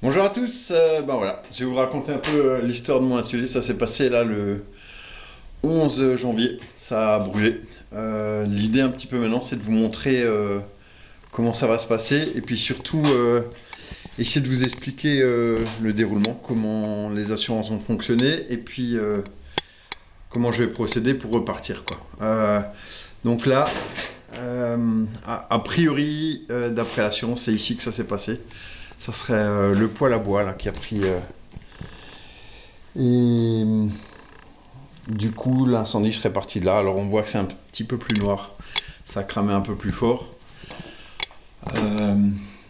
Bonjour à tous, ben voilà, je vais vous raconter un peu l'histoire de mon atelier. Ça s'est passé là le 11 janvier, ça a brûlé. L'idée un petit peu maintenant, c'est de vous montrer comment ça va se passer et puis surtout essayer de vous expliquer le déroulement, comment les assurances ont fonctionné et puis comment je vais procéder pour repartir quoi. Donc là, a priori, d'après l'assurance, c'est ici que ça s'est passé. Ça serait le poêle à bois là qui a pris. Et du coup, l'incendie serait parti de là. Alors on voit que c'est un petit peu plus noir. Ça cramait un peu plus fort. Euh,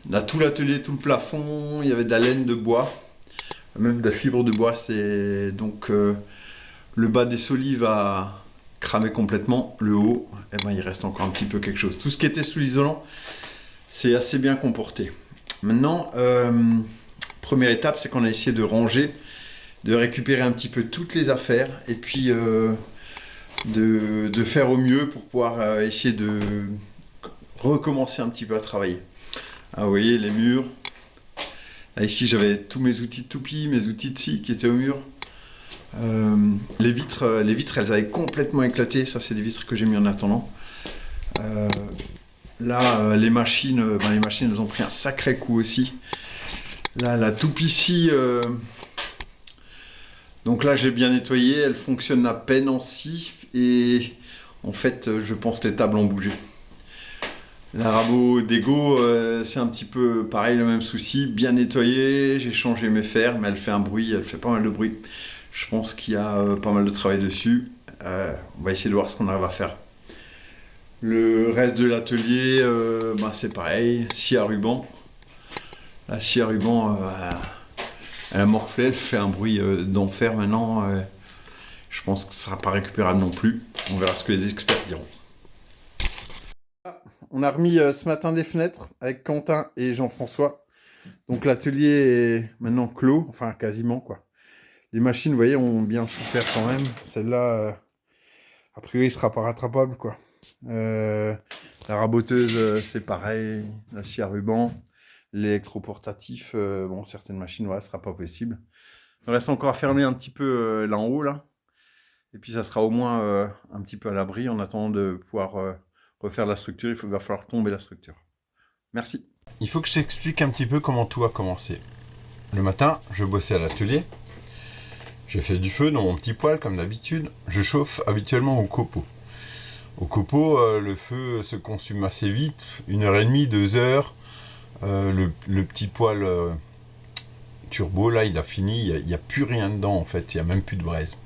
Là, tout l'atelier, tout le plafond, il y avait de la laine de bois, même de la fibre de bois. C'est donc le bas des solives a cramé complètement. Le haut, eh ben, il reste encore un petit peu quelque chose. Tout ce qui était sous l'isolant, c'est assez bien comporté. Maintenant, première étape, c'est qu'on a essayé de ranger, de récupérer un petit peu toutes les affaires et puis de faire au mieux pour pouvoir essayer de recommencer un petit peu à travailler. Ah, vous voyez les murs. Là, ici, j'avais tous mes outils de toupie, mes outils de scie qui étaient au mur. Les vitres, elles avaient complètement éclaté. Ça, c'est des vitres que j'ai mis en attendant. Euh, Là, les machines, elles ont pris un sacré coup aussi. Là, la toupie scie, donc là, je l'ai bien nettoyée. Elle fonctionne à peine en scie. Et en fait, je pense que les tables ont bougé. La rabot d'Ego, c'est un petit peu pareil, le même souci. Bien nettoyé, j'ai changé mes fers, mais elle fait un bruit, elle fait pas mal de bruit. Je pense qu'il y a pas mal de travail dessus. On va essayer de voir ce qu'on arrive à faire. Le reste de l'atelier, c'est pareil, scie à ruban. La scie à ruban, elle a morflé, elle fait un bruit d'enfer maintenant. Je pense que ça sera pas récupérable non plus. On verra ce que les experts diront. On a remis ce matin des fenêtres avec Quentin et Jean-François. Donc l'atelier est maintenant clos, enfin quasiment quoi. Les machines, vous voyez, ont bien souffert quand même. Celle-là, a priori, sera pas rattrapable quoi. La raboteuse, c'est pareil. La scie à ruban, l'électroportatif, bon, certaines machines, voilà, ce sera pas possible. Il reste encore à fermer un petit peu là en haut là. Et puis ça sera au moins un petit peu à l'abri en attendant de pouvoir refaire la structure. Va falloir tomber la structure. Merci. Il faut que je t'explique un petit peu comment tout a commencé. Le matin, je bossais à l'atelier. J'ai fait du feu dans mon petit poêle comme d'habitude. Je chauffe habituellement au copeau. Au copeau, le feu se consume assez vite, 1h30, 2 heures. Le petit poêle turbo, là, il a fini. Il n'y a plus rien dedans en fait. Il n'y a même plus de braise.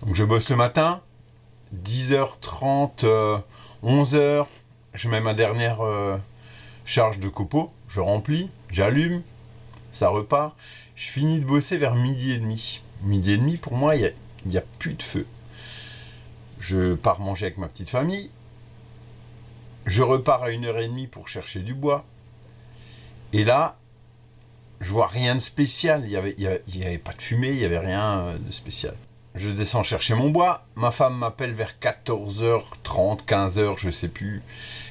Donc je bosse le matin, 10h30, 11h. Je mets ma dernière charge de copeaux. Je remplis, j'allume, ça repart. Je finis de bosser vers midi et demi. Midi et demi, pour moi, il n'y a plus de feu. Je pars manger avec ma petite famille. Je repars à 1h30 pour chercher du bois. Et là, je vois rien de spécial. Il y avait pas de fumée, il n'y avait rien de spécial. Je descends chercher mon bois. Ma femme m'appelle vers 14h30, 15h, je sais plus.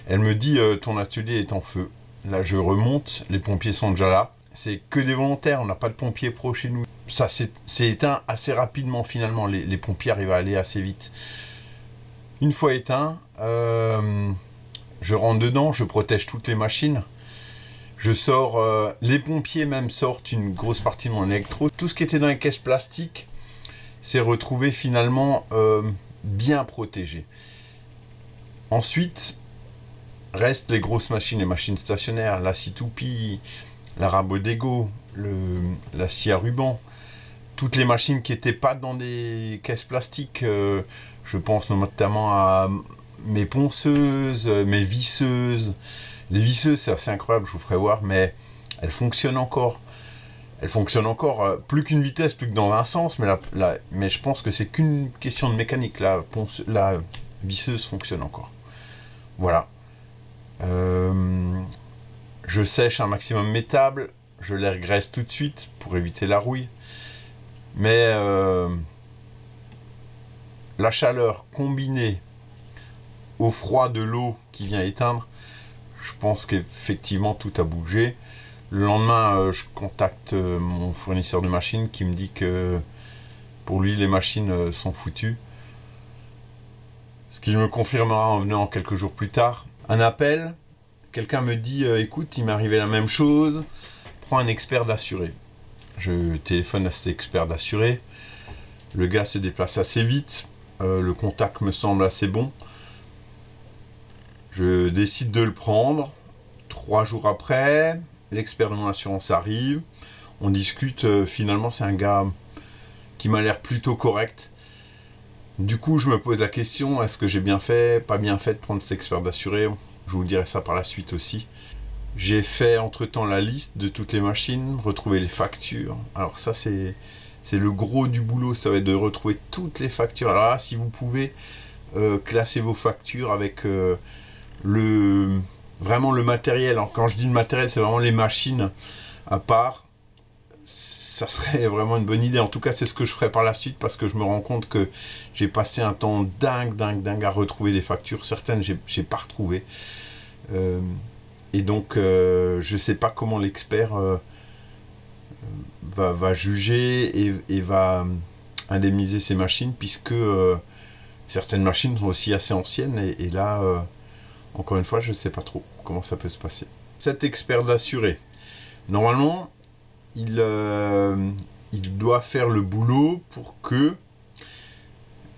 Elle me dit ton atelier est en feu. Là, je remonte. Les pompiers sont déjà là. C'est que des volontaires, on n'a pas de pompiers pro chez nous. Ça s'est éteint assez rapidement finalement, les pompiers arrivent à aller assez vite. Une fois éteint, je rentre dedans, je protège toutes les machines. Je sors, les pompiers même sortent une grosse partie de mon électro. Tout ce qui était dans les caisses plastiques s'est retrouvé finalement bien protégé. Ensuite, restent les grosses machines, les machines stationnaires, la scie toupie, la rabot d'Ego, la scie à ruban, toutes les machines qui n'étaient pas dans des caisses plastiques. Je pense notamment à mes ponceuses, mes visseuses. Les visseuses, c'est assez incroyable, je vous ferai voir, mais elles fonctionnent encore. Elles fonctionnent encore, plus qu'une vitesse, plus que dans un sens, mais je pense que c'est qu'une question de mécanique. La visseuse fonctionne encore. Voilà. Je sèche un maximum mes tables, je les regraisse tout de suite pour éviter la rouille. Mais la chaleur combinée au froid de l'eau qui vient éteindre, je pense qu'effectivement tout a bougé. Le lendemain, je contacte mon fournisseur de machines qui me dit que pour lui, les machines sont foutues. Ce qu'il me confirmera en venant quelques jours plus tard. Un appel, quelqu'un me dit écoute, il m'est arrivé la même chose, prends un expert d'assuré. Je téléphone à cet expert d'assuré. Le gars se déplace assez vite. Le contact me semble assez bon. Je décide de le prendre. 3 jours après, l'expert de mon assurance arrive. On discute. Finalement, c'est un gars qui m'a l'air plutôt correct. Du coup, je me pose la question, est-ce que j'ai bien fait, pas bien fait de prendre cet expert d'assuré? Je vous dirai ça par la suite aussi. J'ai fait entre-temps la liste de toutes les machines, retrouver les factures. Alors ça, c'est le gros du boulot, ça va être de retrouver toutes les factures. Alors là, si vous pouvez classer vos factures avec vraiment le matériel. Alors, quand je dis le matériel, c'est vraiment les machines à part. Ça serait vraiment une bonne idée. En tout cas, c'est ce que je ferai par la suite parce que je me rends compte que j'ai passé un temps dingue à retrouver des factures. Certaines, j'ai pas retrouvé. Et donc, je sais pas comment l'expert va juger et va indemniser ces machines puisque certaines machines sont aussi assez anciennes et là, encore une fois, je sais pas trop comment ça peut se passer. Cet expert d'assuré, normalement, il doit faire le boulot pour que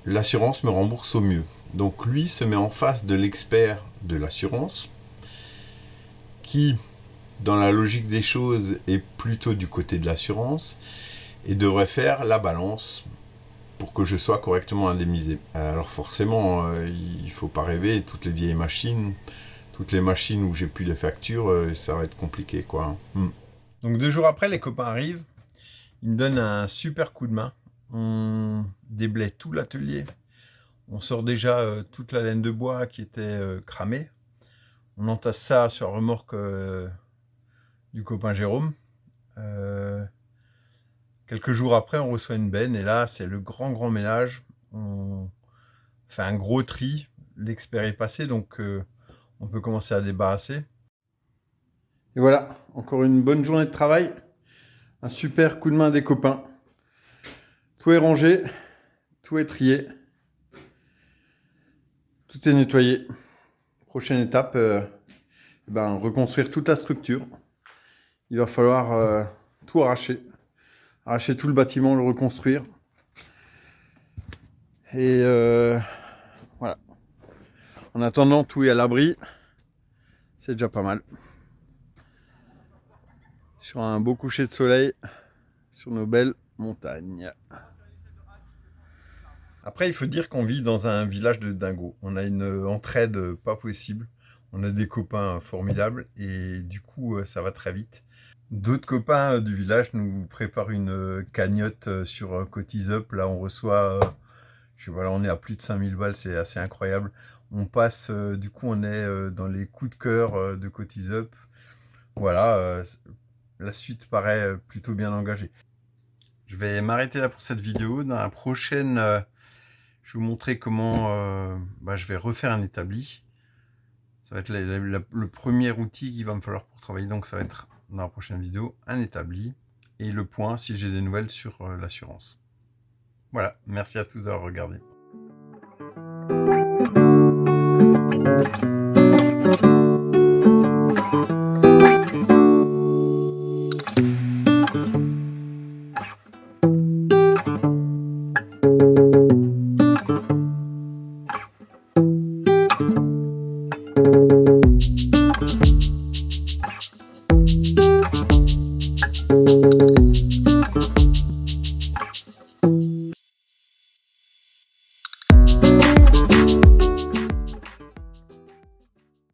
l'assurance me rembourse au mieux. Donc lui se met en face de l'expert de l'assurance qui, dans la logique des choses, est plutôt du côté de l'assurance et devrait faire la balance pour que je sois correctement indemnisé. Alors forcément, il ne faut pas rêver, toutes les vieilles machines, toutes les machines où j'ai plus de factures, ça va être compliqué, quoi. Donc 2 jours après, les copains arrivent. Ils me donnent un super coup de main. On déblaye tout l'atelier. On sort déjà toute la laine de bois qui était cramée. On entasse ça sur la remorque du copain Jérôme. Quelques jours après, on reçoit une benne et là, c'est le grand ménage. On fait un gros tri. L'expert est passé, donc on peut commencer à débarrasser. Et voilà, encore une bonne journée de travail. Un super coup de main des copains. Tout est rangé, tout est trié, tout est nettoyé. Prochaine étape, reconstruire toute la structure. Il va falloir tout arracher. Arracher tout le bâtiment, le reconstruire. Et voilà. En attendant, tout est à l'abri. C'est déjà pas mal. Sur un beau coucher de soleil, sur nos belles montagnes. Après, il faut dire qu'on vit dans un village de dingos. On a une entraide pas possible. On a des copains formidables et du coup, ça va très vite. D'autres copains du village nous préparent une cagnotte sur Cotisup. Là, on reçoit, voilà, on est à plus de 5000 balles, c'est assez incroyable. On passe, du coup, on est dans les coups de cœur de Cotisup. Voilà, la suite paraît plutôt bien engagée. Je vais m'arrêter là pour cette vidéo. Dans la prochaine, je vais vous montrer comment je vais refaire un établi. Ça va être le premier outil qu'il va me falloir pour travailler. Donc ça va être dans la prochaine vidéo un établi et le point si j'ai des nouvelles sur l'assurance. Voilà, merci à tous d'avoir regardé.